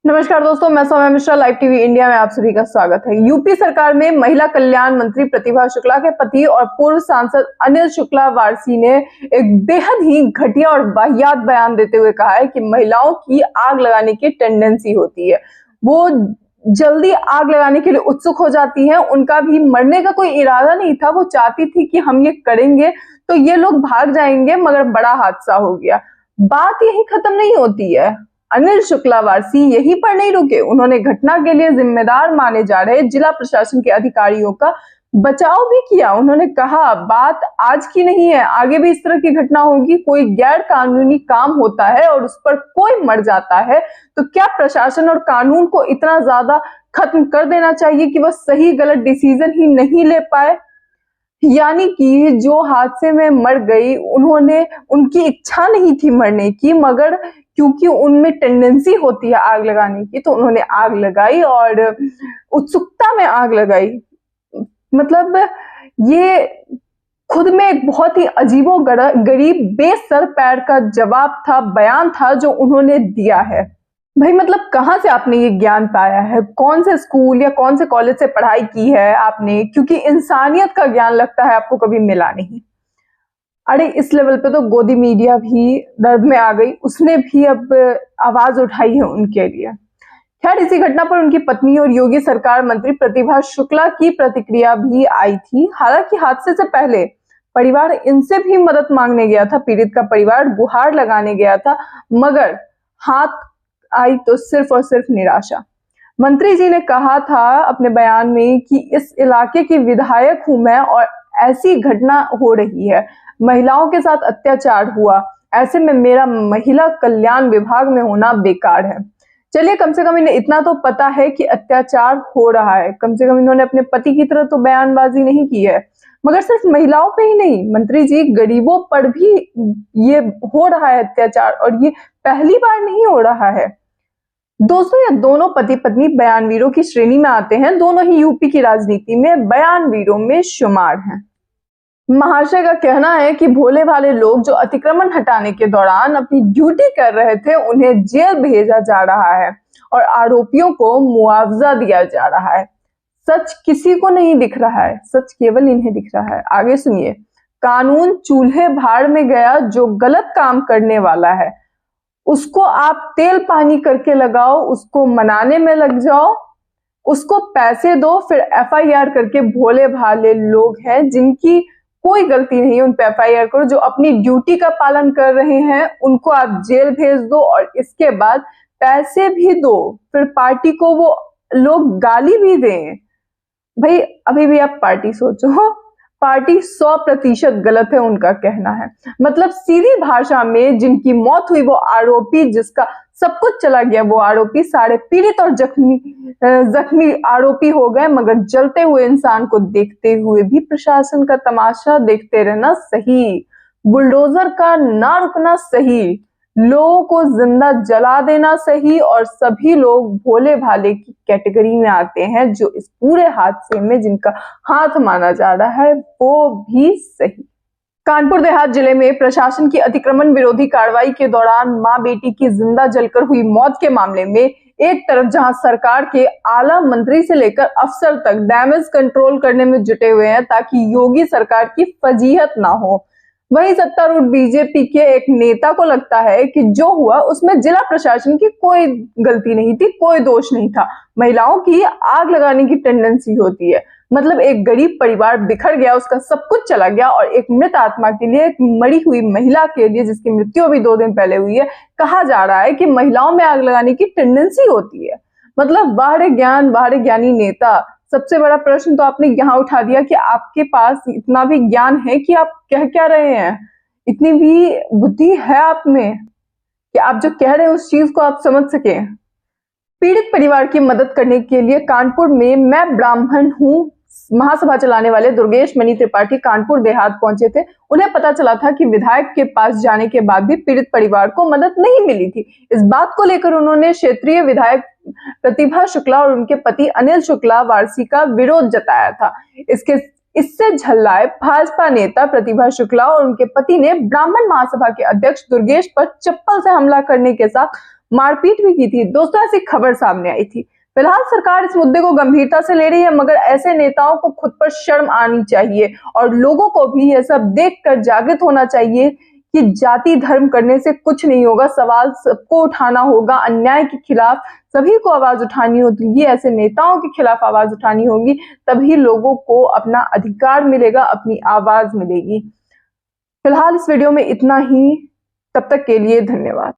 नमस्कार दोस्तों, मैं Saumya Mishra, live TV India में आप सभी का स्वागत है। यूपी सरकार में महिला कल्याण मंत्री प्रतिभा शुक्ला के पति और पूर्व सांसद अनिल शुक्ला वारसी ने एक बेहद ही घटिया और वाहियात बयान देते हुए कहा है कि महिलाओं की आग लगाने की टेंडेंसी होती है। वो जल्दी आग लगाने के लिए उत्सुक हो जाती हैं। उनका भी मरने का कोई इरादा नहीं था। वो चाहती थी कि हम ये करेंगे तो ये लोग भाग जाएंगे, मगर बड़ा हादसा हो गया। बात यही खत्म नहीं होती है। अनिल शुक्ला वारसी यहीं पर नहीं रुके। उन्होंने घटना के लिए जिम्मेदार माने जा रहे जिला प्रशासन के अधिकारियों का बचाव भी किया। उन्होंने कहा, बात आज की नहीं है, आगे भी इस तरह की घटना होगी। कोई गैर कानूनी काम होता है और उस पर कोई मर जाता है तो क्या प्रशासन और कानून को इतना ज्यादा खत्म कर देना चाहिए कि वह सही गलत डिसीजन ही नहीं ले पाए? यानी कि जो हादसे में मर गई, उनकी इच्छा नहीं थी मरने की, मगर क्योंकि उनमें टेंडेंसी होती है आग लगाने की, तो उन्होंने आग लगाई और उत्सुकता में आग लगाई। मतलब ये खुद में एक बहुत ही अजीबो गरीब बेसर पैर का जवाब था, बयान था जो उन्होंने दिया है। भाई मतलब कहाँ से आपने ये ज्ञान पाया है? कौन से स्कूल या कौन से कॉलेज से पढ़ाई की है आपने? क्योंकि इंसानियत का ज्ञान लगता है आपको कभी मिला नहीं। अरे इस लेवल पे तो गोदी मीडिया भी दर्द में आ गई। उसने भी अब आवाज उठाई है उनके लिए। खैर, इसी घटना पर उनकी पत्नी और योगी सरकार मंत्री प्रतिभा शुक्ला की प्रतिक्रिया भी आई थी। हालांकि हादसे से पहले परिवार इनसे भी मदद मांगने गया था। पीड़ित का परिवार गुहार लगाने गया था, मगर हाथ आई तो सिर्फ और सिर्फ निराशा। मंत्री जी ने कहा था अपने बयान में कि इस इलाके की विधायक हूं मैं और ऐसी घटना हो रही है, महिलाओं के साथ अत्याचार हुआ, ऐसे में मेरा महिला कल्याण विभाग में होना बेकार है। चलिए, कम से कम इन्हें इतना तो पता है कि अत्याचार हो रहा है। कम से कम इन्होंने अपने पति की तरह तो बयानबाजी नहीं की है। मगर सिर्फ महिलाओं पे ही नहीं, मंत्री जी, गरीबों पर भी ये हो रहा है अत्याचार, और ये पहली बार नहीं हो रहा है। दोस्तों, ये दोनों पति पत्नी बयानवीरों की श्रेणी में आते हैं। दोनों ही यूपी की राजनीति में बयानवीरों में शुमार हैं। महाशय का कहना है कि भोले भाले लोग जो अतिक्रमण हटाने के दौरान अपनी ड्यूटी कर रहे थे, उन्हें जेल भेजा जा रहा है और आरोपियों को मुआवजा दिया जा रहा है। सच किसी को नहीं दिख रहा है, सच केवल इन्हें दिख रहा है। आगे सुनिए। कानून चूल्हे भाड़ में गया। जो गलत काम करने वाला है उसको आप तेल पानी करके लगाओ, उसको मनाने में लग जाओ, उसको पैसे दो, फिर एफआईआर करके भोले भाले लोग हैं जिनकी कोई गलती नहीं है उन पे एफआईआर करो। जो अपनी ड्यूटी का पालन कर रहे हैं उनको आप जेल भेज दो और इसके बाद पैसे भी दो, फिर पार्टी को वो लोग गाली भी दें। भाई अभी भी आप पार्टी सोचो। पार्टी 100% गलत है, उनका कहना है। मतलब सीधी भाषा में जिनकी मौत हुई वो आरोपी, जिसका सब कुछ चला गया वो आरोपी, सारे पीड़ित और जख्मी आरोपी हो गए। मगर जलते हुए इंसान को देखते हुए भी प्रशासन का तमाशा देखते रहना सही, बुलडोजर का ना रुकना सही, लोगों को जिंदा जला देना सही, और सभी लोग भोले भाले की कैटेगरी में आते हैं जो इस पूरे हादसे में जिनका हाथ माना जा रहा है वो भी सही। कानपुर देहात जिले में प्रशासन की अतिक्रमण विरोधी कार्रवाई के दौरान मां बेटी की जिंदा जलकर हुई मौत के मामले में एक तरफ जहां सरकार के आला मंत्री से लेकर अफसर तक डैमेज कंट्रोल करने में जुटे हुए हैं ताकि योगी सरकार की फजीहत ना हो, वहीं सत्तारूढ़ बीजेपी के एक नेता को लगता है कि जो हुआ उसमें जिला प्रशासन की कोई गलती नहीं थी, कोई दोष नहीं था। महिलाओं की आग लगाने की टेंडेंसी होती है। मतलब एक गरीब परिवार बिखर गया, उसका सब कुछ चला गया, और एक मृत आत्मा के लिए, एक मरी हुई महिला के लिए जिसकी मृत्यु अभी 2 दिन पहले हुई है, कहा जा रहा है कि महिलाओं में आग लगाने की टेंडेंसी होती है। मतलब बाहरे ज्ञान, बाहरे ज्ञानी नेता। सबसे बड़ा प्रश्न तो आपने यहाँ उठा दिया कि आपके पास इतना भी ज्ञान है कि आप कह क्या रहे हैं? इतनी भी बुद्धि है आप में कि आप जो कह रहे हैं उस चीज को आप समझ सके? पीड़ित परिवार की मदद करने के लिए कानपुर में मैं ब्राह्मण हूँ महासभा चलाने वाले दुर्गेश मणि त्रिपाठी कानपुर देहात पहुंचे थे। उन्हें पता चला था कि विधायक के पास जाने के बाद भी पीड़ित परिवार को मदद नहीं मिली थी। इस बात को लेकर उन्होंने क्षेत्रीय विधायक प्रतिभा शुक्ला और उनके पति अनिल शुक्ला वारसी का विरोध जताया था। इससे झल्लाए भाजपा नेता प्रतिभा शुक्ला और उनके पति ने ब्राह्मण महासभा के अध्यक्ष दुर्गेश पर चप्पल से हमला करने के साथ मारपीट भी की थी। दोस्तों, ऐसी खबर सामने आई थी। फिलहाल सरकार इस मुद्दे को गंभीरता से ले रही है, मगर ऐसे नेताओं को खुद पर शर्म आनी चाहिए और लोगों को भी यह सब देखकर जागृत होना चाहिए कि जाति धर्म करने से कुछ नहीं होगा। सवाल सबको उठाना होगा, अन्याय के खिलाफ सभी को आवाज उठानी होगी, ऐसे नेताओं के खिलाफ आवाज उठानी होगी, तभी लोगों को अपना अधिकार मिलेगा, अपनी आवाज मिलेगी। फिलहाल इस वीडियो में इतना ही। तब तक के लिए धन्यवाद।